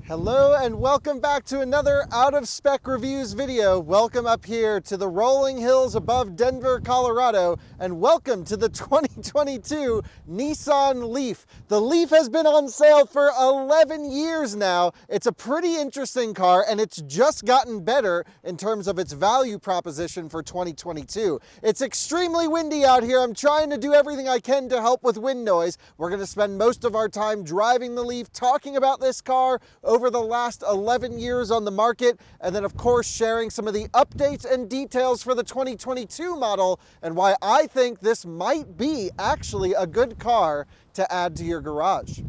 Hello and welcome back to another Out of Spec Reviews video. Welcome up here to the rolling hills above Denver, Colorado, and welcome to the 2022 Nissan Leaf. The Leaf has been on sale for 11 years now. It's a pretty interesting car and it's just gotten better in terms of its value proposition for 2022. It's extremely windy out here. I'm trying to do everything I can to help with wind noise. We're going to spend most of our time driving the Leaf, talking about this car over the last 11 years on the market, and then of course sharing some of the updates and details for the 2022 model and why I think this might be actually a good car to add to your garage.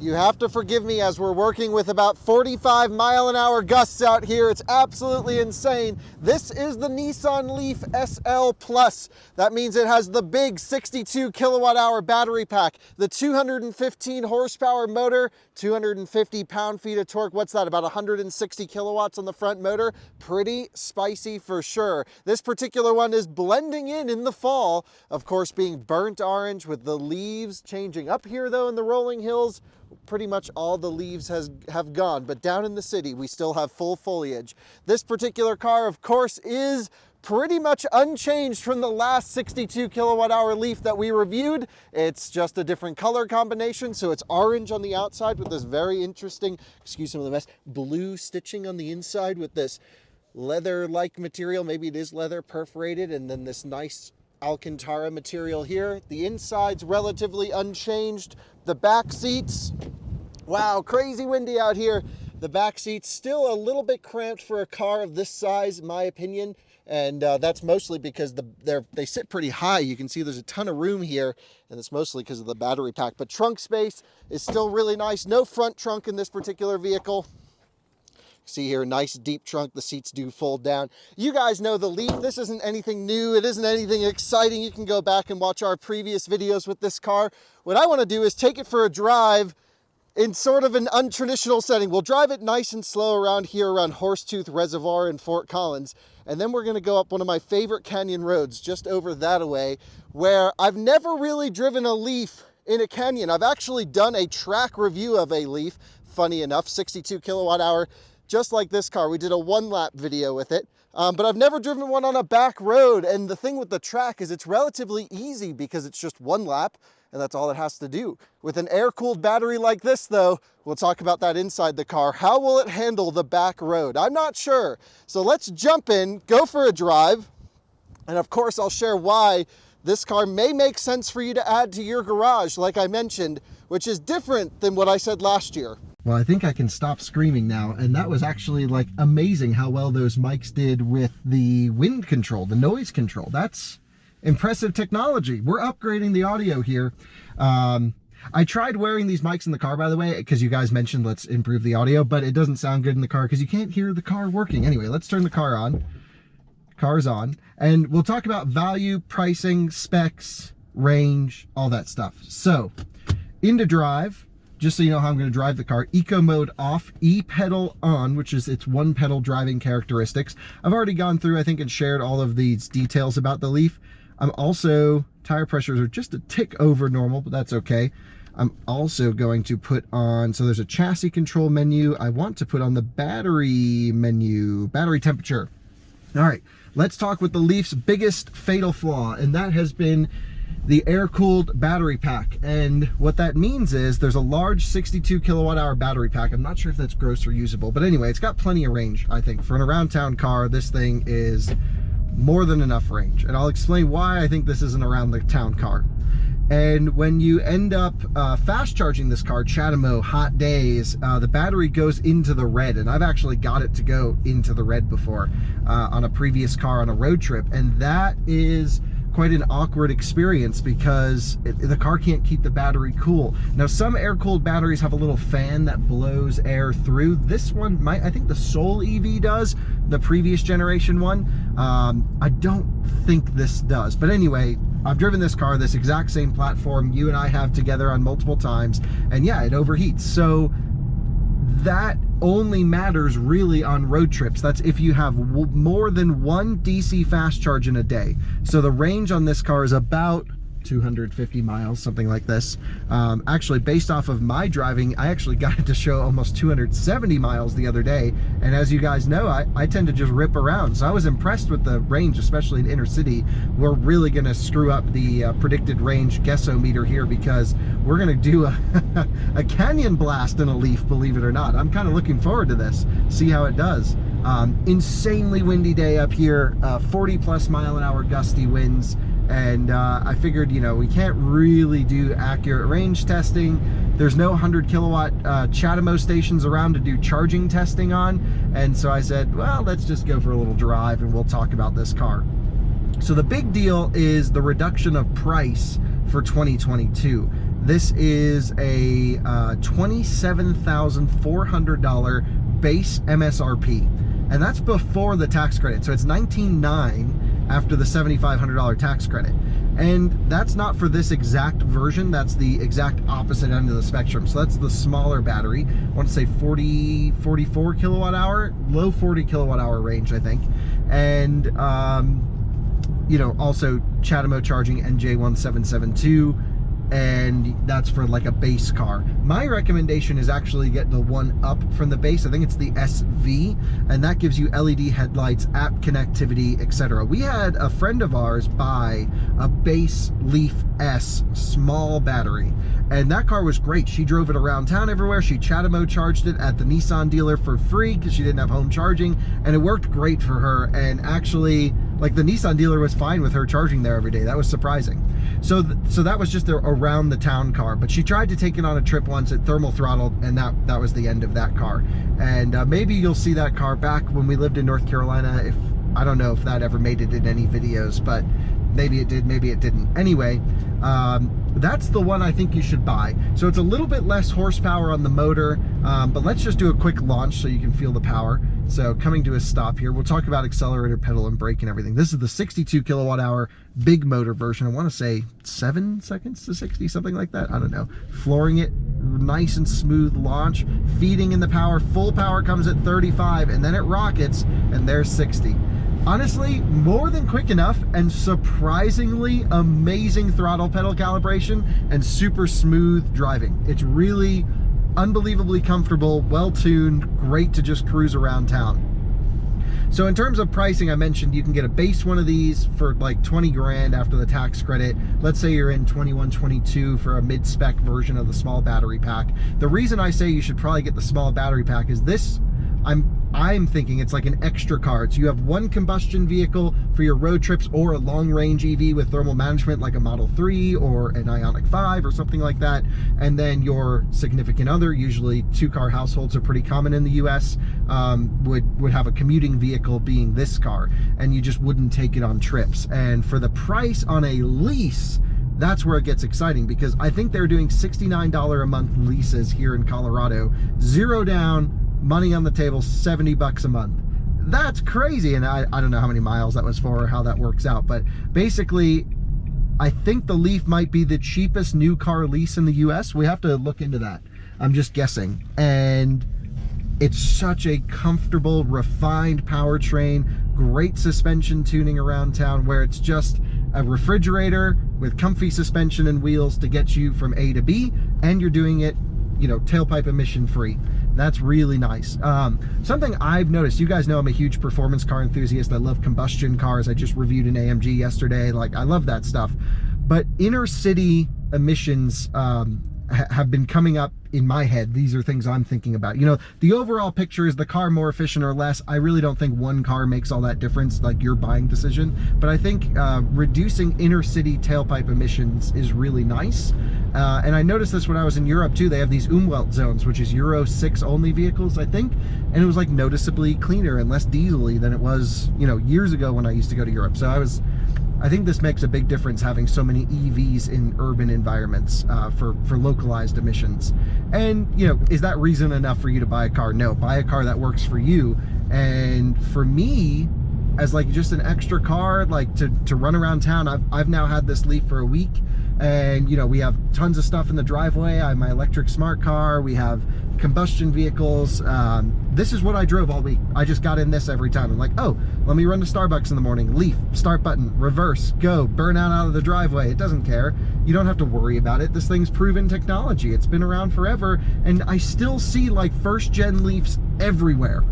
You have to forgive me as we're working with about 45-mile-an-hour gusts out here. It's absolutely insane. This is the Nissan Leaf SL Plus. That means it has the big 62 kilowatt-hour battery pack, the 215 horsepower motor, 250 pound-feet of torque. What's that, about 160 kilowatts on the front motor? Pretty spicy for sure. This particular one is blending in the fall, of course being burnt orange with the leaves changing. Up here though in the rolling hills, pretty much all the leaves have gone, but down in the city we still have full foliage. This particular car of course is pretty much unchanged from the last 62 kilowatt-hour Leaf that we reviewed. It's just a different color combination, so it's orange on the outside with this very interesting, excuse some of the mess, blue stitching on the inside with this leather-like material. Maybe it is leather perforated, and then this nice Alcantara material here. The inside's relatively unchanged. The back seats, wow, crazy windy out here. The back seats still a little bit cramped for a car of this size, in my opinion. And that's mostly because they sit pretty high. You can see there's a ton of room here, and it's mostly because of the battery pack. But trunk space is still really nice. No front trunk in this particular vehicle. See here, nice deep trunk. The seats do fold down. You guys know the Leaf. This isn't anything new. It isn't anything exciting. You can go back and watch our previous videos with this car. What I want to do is take it for a drive in sort of an untraditional setting. We'll drive it nice and slow around here around Horsetooth Reservoir in Fort Collins. And then we're going to go up one of my favorite canyon roads just over that away, where I've never really driven a Leaf in a canyon. I've actually done a track review of a Leaf, funny enough, 62 kilowatt hour. Just like this car, we did a one-lap video with it, but I've never driven one on a back road. And the thing with the track is it's relatively easy because it's just one lap, and that's all it has to do. With an air-cooled battery like this, though, we'll talk about that inside the car. How will it handle the back road? I'm not sure. So let's jump in, go for a drive, and of course I'll share why this car may make sense for you to add to your garage, like I mentioned, which is different than what I said last year. Well, I think I can stop screaming now, and that was actually like amazing how well those mics did with the wind control, the noise control. That's impressive technology. We're upgrading the audio here. I tried wearing these mics in the car, by the way, because you guys mentioned let's improve the audio, but it doesn't sound good in the car because you can't hear the car working. Anyway, let's turn the car on. Car's on, and we'll talk about value, pricing, specs, range, all that stuff. So, into drive. Just so you know how I'm going to drive the car, eco mode off, e-pedal on, which is its one pedal driving characteristics. I've already gone through, I think, and shared all of these details about the Leaf. I'm also, tire pressures are just a tick over normal, but that's okay. I'm also going to put on, so there's a chassis control menu. I want to put on the battery menu, battery temperature. All right, let's talk with the Leaf's biggest fatal flaw, and that has been the air-cooled battery pack. And what that means is there's a large 62 kilowatt hour battery pack. I'm not sure if that's gross or usable, but anyway, it's got plenty of range. I think for an around town car, this thing is more than enough range. And I'll explain why I think this is an around the town car. And when you end up fast charging this car, Chatamo, hot days, the battery goes into the red. And I've actually got it to go into the red before on a previous car on a road trip. And that is quite an awkward experience because the car can't keep the battery cool. Now, some air-cooled batteries have a little fan that blows air through. This one might, I think the Soul EV does, the previous generation one. I don't think this does. But anyway, I've driven this car, this exact same platform you and I have together on multiple times, and yeah, it overheats. So that only matters really on road trips. That's if you have more than one DC fast charge in a day. So the range on this car is about 250 miles, something like this. Actually, based off of my driving, I actually got it to show almost 270 miles the other day. And as you guys know, I tend to just rip around. So I was impressed with the range, especially in inner city. We're really going to screw up the predicted range guessometer here, because we're going to do a canyon blast in a Leaf, believe it or not. I'm kind of looking forward to this, see how it does. Insanely windy day up here, 40 plus mile an hour gusty winds. And I figured, you know, we can't really do accurate range testing. There's no 100 kilowatt CHAdeMO stations around to do charging testing on. And so I said, well, let's just go for a little drive and we'll talk about this car. So the big deal is the reduction of price for 2022. This is a $27,400 base MSRP. And that's before the tax credit. So it's $19,900 after the $7,500 tax credit. And that's not for this exact version. That's the exact opposite end of the spectrum. So that's the smaller battery. I want to say 44 kilowatt hour, low 40 kilowatt hour range, I think. And, you know, also CHAdeMO charging NJ1772. And that's for like a base car. My recommendation is actually get the one up from the base. I think it's the SV, and that gives you LED headlights, app connectivity, etc. We had a friend of ours buy a base Leaf S small battery, and that car was great. She drove it around town everywhere. She CHAdeMO charged it at the Nissan dealer for free because she didn't have home charging, and it worked great for her. And actually, like, the Nissan dealer was fine with her charging there every day. That was surprising. So that was just a around the town car, but she tried to take it on a trip once. It thermal throttled, and that was the end of that car. And maybe you'll see that car back when we lived in North Carolina. If I don't know if that ever made it in any videos, but maybe it did, maybe it didn't. Anyway, that's the one I think you should buy. So it's a little bit less horsepower on the motor, but let's just do a quick launch so you can feel the power. So coming to a stop here, we'll talk about accelerator, pedal, and brake and everything. This is the 62 kilowatt hour big motor version. I want to say 7 seconds to 60, something like that. I don't know. Flooring it, nice and smooth launch, feeding in the power. Full power comes at 35, and then it rockets, and there's 60. Honestly, more than quick enough, and surprisingly amazing throttle pedal calibration and super smooth driving. It's really unbelievably comfortable, well-tuned, great to just cruise around town. So in terms of pricing, I mentioned you can get a base one of these for like 20 grand after the tax credit. Let's say you're in 21, 22 for a mid-spec version of the small battery pack. The reason I say you should probably get the small battery pack is this, I'm thinking it's like an extra car. So you have one combustion vehicle for your road trips, or a long-range EV with thermal management like a Model 3 or an Ioniq 5 or something like that. And then your significant other, usually two-car households are pretty common in the US, would have a commuting vehicle being this car, and you just wouldn't take it on trips. And for the price on a lease, that's where it gets exciting, because I think they're doing $69 a month leases here in Colorado, 0 down, money on the table, 70 bucks a month. That's crazy. And I don't know how many miles that was for or how that works out, but basically I think the Leaf might be the cheapest new car lease in the US. We have to look into that. I'm just guessing. And it's such a comfortable, refined powertrain, great suspension tuning around town, where it's just a refrigerator with comfy suspension and wheels to get you from A to B, and you're doing it, you know, tailpipe emission free. That's really nice. Something I've noticed, you guys know I'm a huge performance car enthusiast. I love combustion cars. I just reviewed an AMG yesterday. Like, I love that stuff. But inner city emissions have been coming up in my head. These are things I'm thinking about. You know, the overall picture is the car more efficient or less. I really don't think one car makes all that difference, like your buying decision. But I think reducing inner city tailpipe emissions is really nice. And I noticed this when I was in Europe too. They have these Umwelt zones, which is Euro 6 only vehicles, I think. And it was like noticeably cleaner and less diesel-y than it was, you know, years ago when I used to go to Europe. So I think this makes a big difference, having so many EVs in urban environments for localized emissions. And, you know, is that reason enough for you to buy a car? No, buy a car that works for you. And for me, as like just an extra car, like to run around town, I've now had this Leaf for a week. And, you know, we have tons of stuff in the driveway. I have my electric smart car. We have combustion vehicles. This is what I drove all week. I just got in this every time. I'm like, oh, let me run to Starbucks in the morning. Leaf, start button, reverse, go, burn out of the driveway. It doesn't care. You don't have to worry about it. This thing's proven technology. It's been around forever, and I still see like first-gen Leafs everywhere.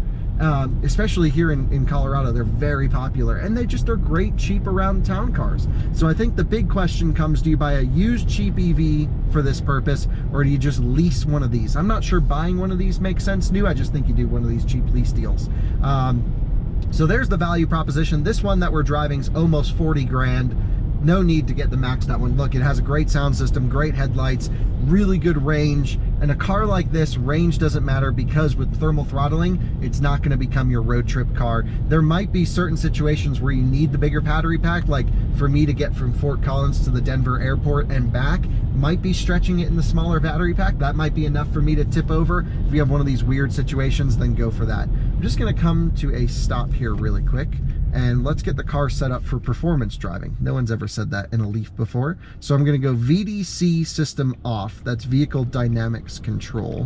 Especially here in Colorado, they're very popular, and they just are great, cheap around town cars. So I think the big question comes, do you buy a used cheap EV for this purpose, or do you just lease one of these? I'm not sure buying one of these makes sense new. I just think you do one of these cheap lease deals. So there's the value proposition. This one that we're driving is almost 40 grand. No need to get the maxed out one. Look, it has a great sound system, great headlights, really good range. And a car like this, range doesn't matter, because with thermal throttling, it's not going to become your road trip car. There might be certain situations where you need the bigger battery pack, like for me to get from Fort Collins to the Denver airport and back, might be stretching it in the smaller battery pack. That might be enough for me to tip over. If you have one of these weird situations, then go for that. I'm just going to come to a stop here really quick, and let's get the car set up for performance driving. No one's ever said that in a Leaf before. So I'm going to go VDC system off. That's vehicle dynamics control,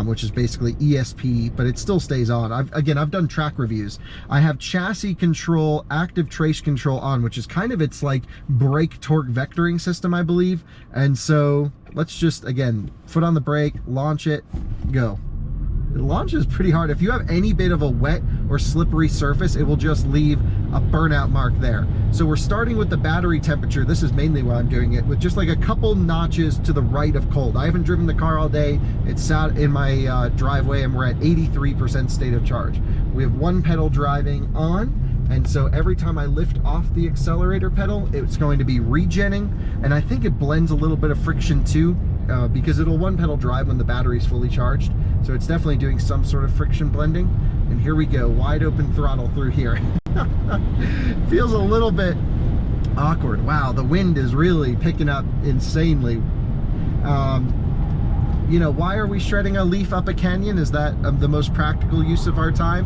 which is basically ESP, but it still stays on. I've done track reviews. I have chassis control, active trace control on, which is kind of its like brake torque vectoring system, I believe. And so let's just, again, foot on the brake, launch it, go. It launches pretty hard. If you have any bit of a wet or slippery surface, it will just leave a burnout mark there. So we're starting with the battery temperature. This is mainly why I'm doing it, with just like a couple notches to the right of cold. I haven't driven the car all day. It's sat in my driveway, and we're at 83% state of charge. We have one pedal driving on, and so every time I lift off the accelerator pedal, it's going to be regenning, and I think it blends a little bit of friction too, because it'll one pedal drive when the battery's fully charged. So it's definitely doing some sort of friction blending. And here we go, wide open throttle through here. Feels a little bit awkward. Wow, the wind is really picking up insanely. You know, why are we shredding a Leaf up a canyon? Is that the most practical use of our time?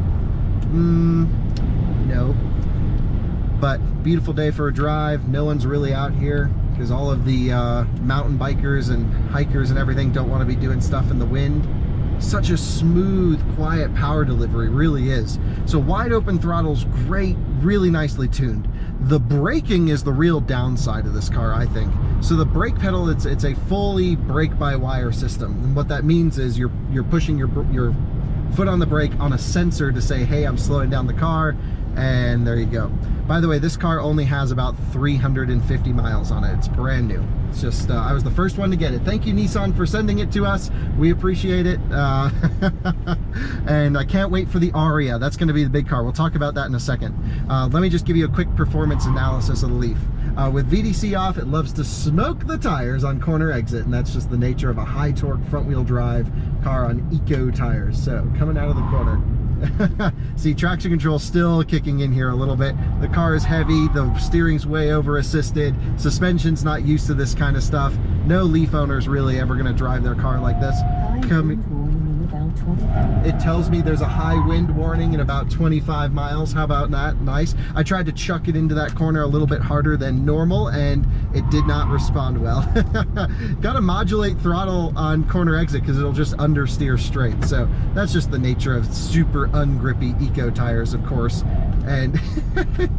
No. But beautiful day for a drive. No one's really out here, because all of the mountain bikers and hikers and everything don't want to be doing stuff in the wind. Such a smooth, quiet power delivery, really is. So wide open throttle's great, really nicely tuned. The braking is the real downside of this car, I think. So the brake pedal, it's a fully brake-by-wire system. And what that means is you're pushing your foot on the brake on a sensor to say, hey, I'm slowing down the car, and there you go. By the way, this car only has about 350 miles on it. It's brand new. It's just, I was the first one to get it. Thank you, Nissan, for sending it to us. We appreciate it. And I can't wait for the Aria. That's going to be the big car. We'll talk about that in a second. Let me just give you a quick performance analysis of the Leaf. With VDC off, it loves to smoke the tires on corner exit, and that's just the nature of a high torque front wheel drive car on eco tires. So coming out of the corner. See, traction control still kicking in here a little bit. The car is heavy, the steering's way over assisted, suspension's not used to this kind of stuff. No Leaf owner's really ever going to drive their car like this. It tells me there's a high wind warning in about 25 miles. How about that? Nice. I tried to chuck it into that corner a little bit harder than normal, and it did not respond well. Gotta modulate throttle on corner exit, because it'll just understeer straight. So that's just the nature of super ungrippy eco tires, of course. And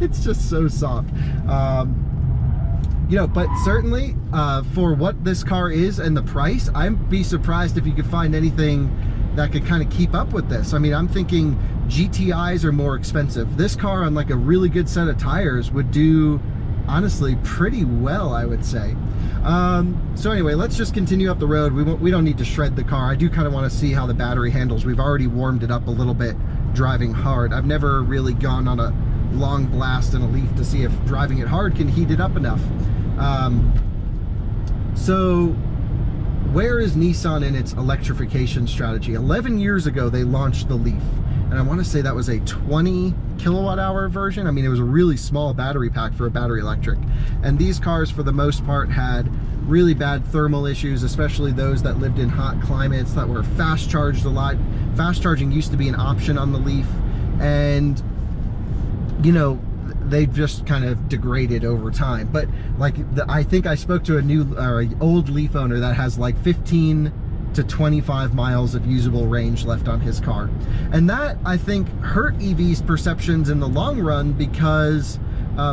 it's just so soft. You know, but certainly for what this car is and the price, I'd be surprised if you could find anything that could kind of keep up with this. I mean, I'm thinking GTIs are more expensive. This car on like a really good set of tires would do, honestly, pretty well, I would say. So anyway, let's just continue up the road. We don't need to shred the car. I do kind of want to see how the battery handles. We've already warmed it up a little bit driving hard. I've never really gone on a long blast in a Leaf to see if driving it hard can heat it up enough. So where is Nissan in its electrification strategy? 11 years ago, they launched the Leaf. And I want to say that was a 20 kilowatt hour version. I mean, it was a really small battery pack for a battery electric. And these cars, for the most part, had really bad thermal issues, especially those that lived in hot climates, that were fast charged a lot. Fast charging used to be an option on the Leaf. And, you know, they've just kind of degraded over time. But like, I think I spoke to a new or old Leaf owner that has like 15 to 25 miles of usable range left on his car. And that, I think, hurt EVs' perceptions in the long run, because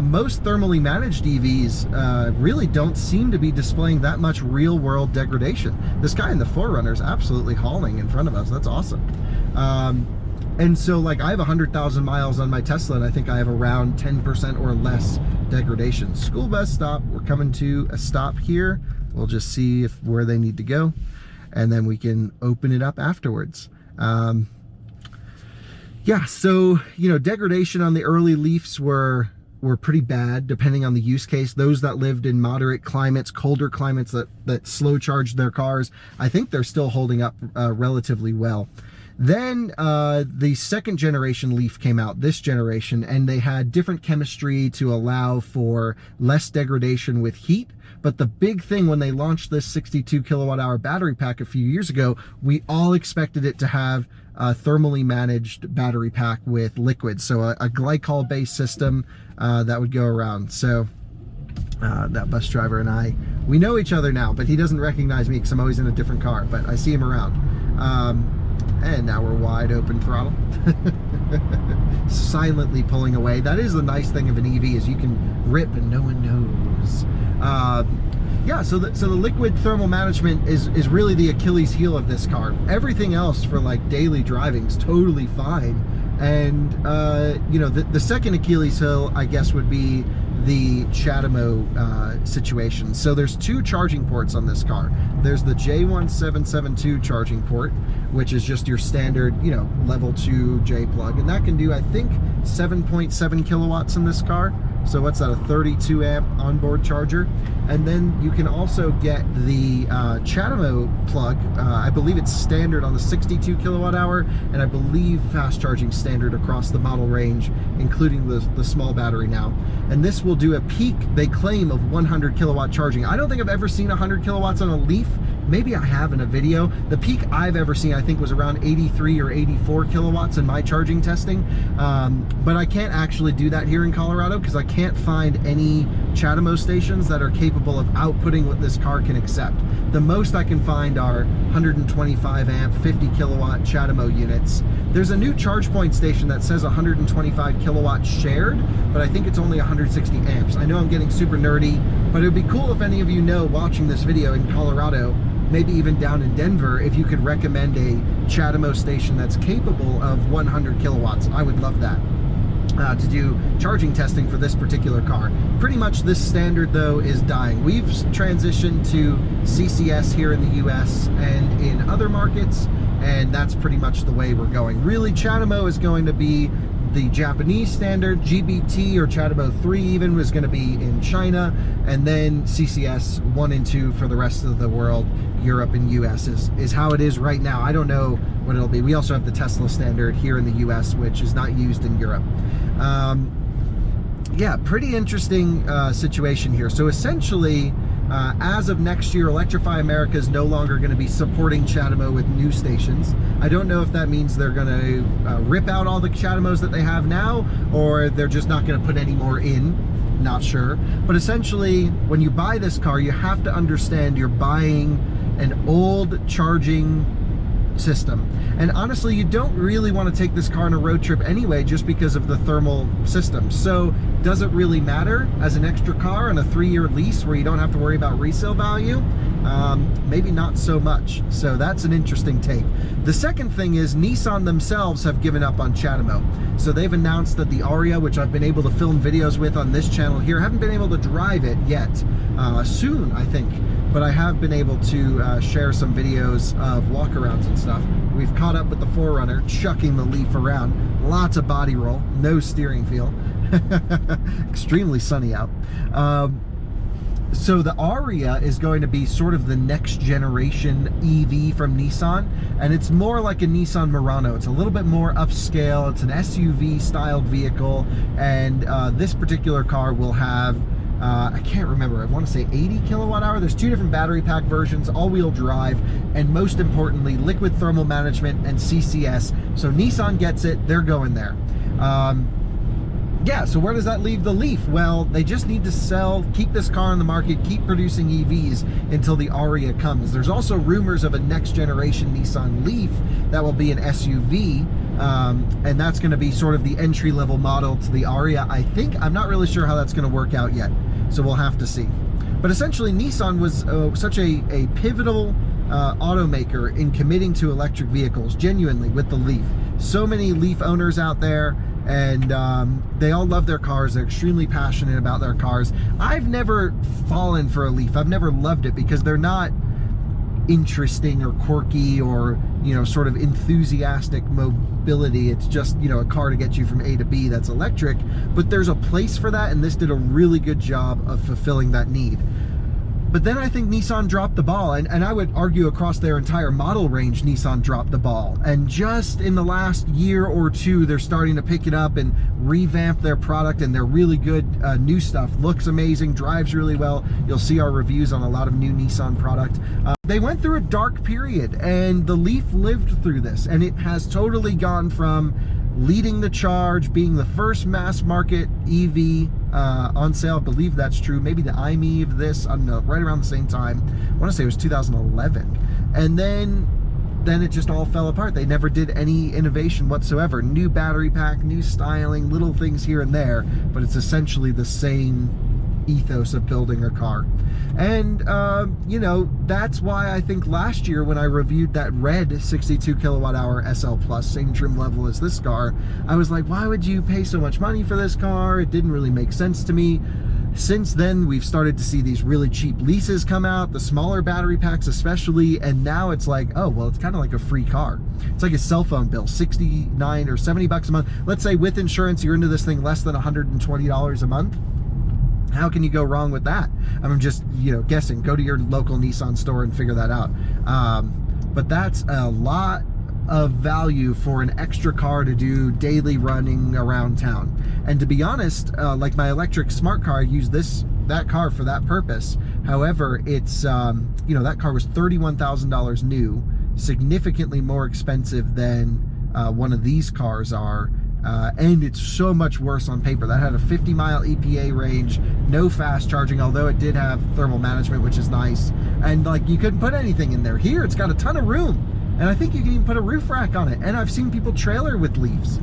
most thermally managed EVs really don't seem to be displaying that much real-world degradation. This guy in the 4Runner is absolutely hauling in front of us. That's awesome. And so, like, I have 100,000 miles on my Tesla, and I think I have around 10% or less degradation. School bus stop. We're coming to a stop here. We'll just see where they need to go, and then we can open it up afterwards. Yeah, so, you know, degradation on the early Leafs were pretty bad, depending on the use case. Those that lived in moderate climates, colder climates that slow charged their cars, I think they're still holding up relatively well. Then the second generation Leaf came out, this generation, and they had different chemistry to allow for less degradation with heat. But the big thing when they launched this 62 kilowatt hour battery pack a few years ago, we all expected it to have a thermally managed battery pack with liquids. So a glycol based system that would go around. So that bus driver and I, we know each other now, but he doesn't recognize me because I'm always in a different car, but I see him around. And now we're wide open throttle. Silently pulling away. That is the nice thing of an EV, is you can rip and no one knows. Yeah, so the liquid thermal management is really the Achilles heel of this car. Everything else for like daily driving is totally fine. And you know, the second Achilles heel, I guess, would be the CHAdeMO situation. So there's two charging ports on this car. There's the J1772 charging port, which is just your standard, you know, level 2 J plug, and that can do, I think, 7.7 kilowatts in this car. So what's that, a 32 amp onboard charger? And then you can also get the CHAdeMO plug. I believe it's standard on the 62 kilowatt hour, and I believe fast charging standard across the model range, including the small battery now. And this will do a peak, they claim, of 100 kilowatt charging. I don't think I've ever seen 100 kilowatts on a Leaf. Maybe I have in a video. The peak I've ever seen, I think, was around 83 or 84 kilowatts in my charging testing. But I can't actually do that here in Colorado because I can't find any CHAdeMO stations that are capable of outputting what this car can accept. The most I can find are 125 amp, 50 kilowatt CHAdeMO units. There's a new charge point station that says 125 kilowatts shared, but I think it's only 160 amps. I know I'm getting super nerdy, but it would be cool if any of you know, watching this video in Colorado, maybe even down in Denver, if you could recommend a CHAdeMO station that's capable of 100 kilowatts. I would love that. To do charging testing for this particular car. Pretty much this standard, though, is dying. We've transitioned to CCS here in the US and in other markets, and that's pretty much the way we're going. Really, CHAdeMO is going to be the Japanese standard. GBT, or CHAdeMO 3 even, was going to be in China, and then CCS 1 and 2 for the rest of the world. Europe and US is how it is right now. I don't know what it'll be. We also have the Tesla standard here in the US, which is not used in Europe. Yeah, pretty interesting situation here. So essentially, as of next year, Electrify America is no longer going to be supporting CHAdeMO with new stations. I don't know if that means they're going to rip out all the CHAdeMOs that they have now, or they're just not going to put any more in. Not sure. But essentially, when you buy this car, you have to understand you're buying an old charging system. And honestly, you don't really want to take this car on a road trip anyway, just because of the thermal system. So does it really matter as an extra car on a 3-year lease where you don't have to worry about resale value? Maybe not so much. So that's an interesting take. The second thing is Nissan themselves have given up on CHAdeMO. So they've announced that the Aria, which I've been able to film videos with on this channel here, haven't been able to drive it yet. Soon, I think. But I have been able to share some videos of walkarounds and stuff. We've caught up with the 4Runner, chucking the Leaf around. Lots of body roll, no steering feel. Extremely sunny out. So the Aria is going to be sort of the next generation EV from Nissan, and it's more like a Nissan Murano. It's a little bit more upscale. It's an SUV styled vehicle, and this particular car will have I can't remember, I want to say 80 kilowatt hour. There's 2 different battery pack versions, all-wheel drive, and most importantly, liquid thermal management and CCS. So Nissan gets it, they're going there. yeah, so where does that leave the Leaf? Well, they just need to keep this car on the market, keep producing EVs until the Aria comes. There's also rumors of a next generation Nissan Leaf that will be an SUV, and that's going to be sort of the entry-level model to the Aria, I think. I'm not really sure how that's going to work out yet, so we'll have to see. But essentially, Nissan was such a pivotal automaker in committing to electric vehicles, genuinely, with the Leaf. So many Leaf owners out there, and they all love their cars. They're extremely passionate about their cars. I've never fallen for a Leaf. I've never loved it because they're not interesting or quirky or, you know, sort of enthusiastic mobility. It's just, you know, a car to get you from A to B that's electric, but there's a place for that, and this did a really good job of fulfilling that need. But then I think Nissan dropped the ball, and I would argue across their entire model range, Nissan dropped the ball. And just in the last year or two, they're starting to pick it up and revamp their product, and their really good new stuff looks amazing, drives really well. You'll see our reviews on a lot of new Nissan product. They went through a dark period, and the Leaf lived through this, and it has totally gone from leading the charge, being the first mass market EV on sale. I believe that's true. Maybe the IME of this, I don't know, right around the same time. I want to say it was 2011. And then it just all fell apart. They never did any innovation whatsoever. New battery pack, new styling, little things here and there, but it's essentially the same ethos of building a car. And you know, that's why I think last year when I reviewed that red 62 kilowatt hour SL Plus, same trim level as this car, I was like, why would you pay so much money for this car? It didn't really make sense to me. Since then, we've started to see these really cheap leases come out, the smaller battery packs especially, and now it's like, oh, well, it's kind of like a free car. It's like a cell phone bill, 69 or 70 bucks a month. Let's say with insurance, you're into this thing less than $120 a month. How can you go wrong with that? I'm just, you know, guessing. Go to your local Nissan store and figure that out. But that's a lot of value for an extra car to do daily running around town. And to be honest, like my electric smart car, I use that car for that purpose. However, it's, you know, that car was $31,000 new, significantly more expensive than one of these cars are. And it's so much worse on paper. That had a 50-mile EPA range, no fast charging, although it did have thermal management, which is nice. And like, you couldn't put anything in there. Here, it's got a ton of room. And I think you can even put a roof rack on it. And I've seen people trailer with Leafs.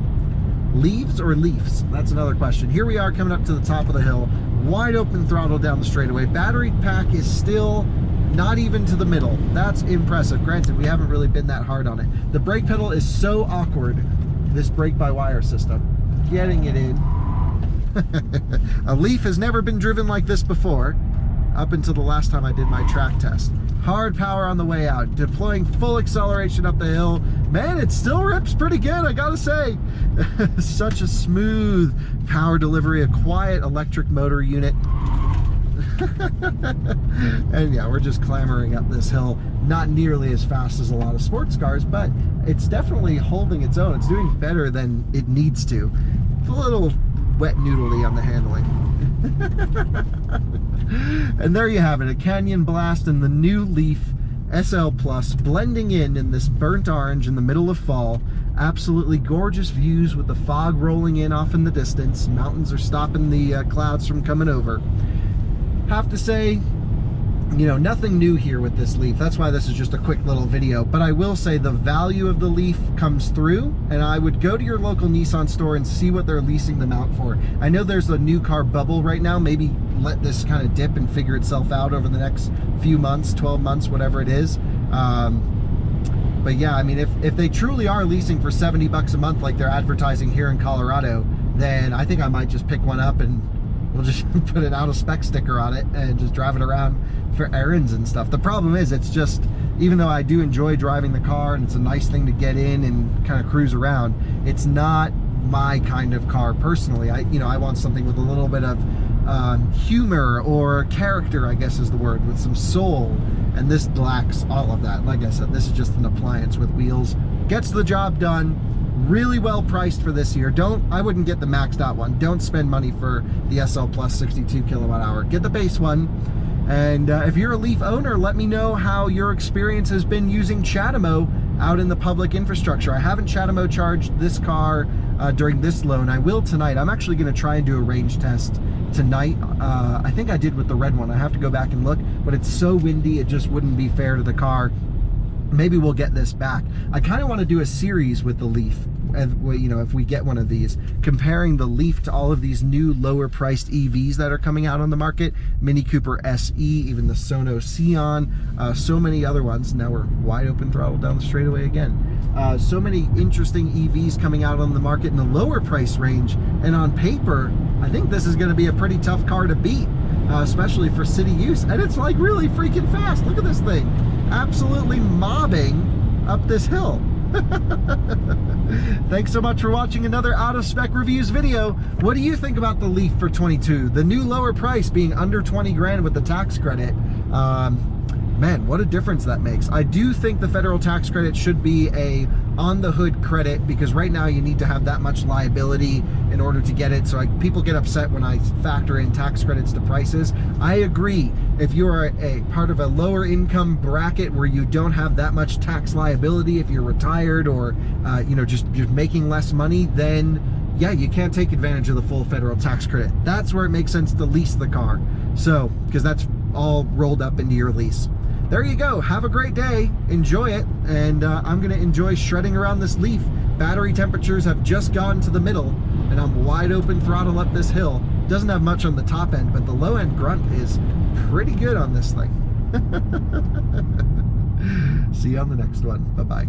Leaves or Leafs? That's another question. Here we are coming up to the top of the hill, wide open throttle down the straightaway. Battery pack is still not even to the middle. That's impressive. Granted, we haven't really been that hard on it. The brake pedal is so awkward. This brake-by-wire system, getting it in. A Leaf has never been driven like this before, up until the last time I did my track test. Hard power on the way out, deploying full acceleration up the hill. Man, it still rips pretty good, I gotta say. Such a smooth power delivery, a quiet electric motor unit. And yeah, we're just clambering up this hill, not nearly as fast as a lot of sports cars, but it's definitely holding its own. It's doing better than it needs to. It's a little wet noodly on the handling. And there you have it, a Canyon Blast in the new Leaf SL Plus, blending in this burnt orange in the middle of fall. Absolutely gorgeous views with the fog rolling in off in the distance. Mountains are stopping the clouds from coming over. Have to say, you know, nothing new here with this Leaf. That's why this is just a quick little video. But I will say the value of the Leaf comes through, and I would go to your local Nissan store and see what they're leasing them out for. I know there's a new car bubble right now. Maybe let this kind of dip and figure itself out over the next few months, 12 months, whatever it is. But yeah, I mean, if they truly are leasing for 70 bucks a month like they're advertising here in Colorado, then I think I might just pick one up and we'll just put an out-of-spec sticker on it and just drive it around for errands and stuff. The problem is, it's just, even though I do enjoy driving the car and it's a nice thing to get in and kind of cruise around, it's not my kind of car personally. I want something with a little bit of humor or character, I guess is the word, with some soul. And this lacks all of that. Like I said, this is just an appliance with wheels. Gets the job done. Really well priced for this year. I wouldn't get the maxed out one. Don't spend money for the SL Plus 62 kilowatt hour. Get the base one. And if you're a Leaf owner, let me know how your experience has been using CHAdeMO out in the public infrastructure. I haven't CHAdeMO charged this car during this loan. I will tonight. I'm actually going to try and do a range test tonight. I think I did with the red one. I have to go back and look, but it's so windy it just wouldn't be fair to the car. Maybe we'll get this back. I kind of want to do a series with the Leaf, you know, if we get one of these, comparing the Leaf to all of these new lower priced EVs that are coming out on the market. Mini Cooper SE, even the Sono Scion, so many other ones. Now we're wide open throttle down the straightaway again. So many interesting EVs coming out on the market in the lower price range, and on paper I think this is going to be a pretty tough car to beat, especially for city use. And it's like really freaking fast. Look at this thing, absolutely mobbing up this hill. Thanks so much for watching another Out of Spec Reviews video. What do you think about the Leaf for 22? The new lower price being under 20 grand with the tax credit. Man, what a difference that makes. I do think the federal tax credit should be a on the hood credit, because right now you need to have that much liability in order to get it. So people get upset when I factor in tax credits to prices. I agree. If you are a part of a lower income bracket where you don't have that much tax liability, if you're retired or you know, just making less money, then yeah, you can't take advantage of the full federal tax credit. That's where it makes sense to lease the car. So, because that's all rolled up into your lease. There you go. Have a great day. Enjoy it. And I'm going to enjoy shredding around this Leaf. Battery temperatures have just gone to the middle, and I'm wide open throttle up this hill. Doesn't have much on the top end, but the low end grunt is pretty good on this thing. See you on the next one. Bye-bye.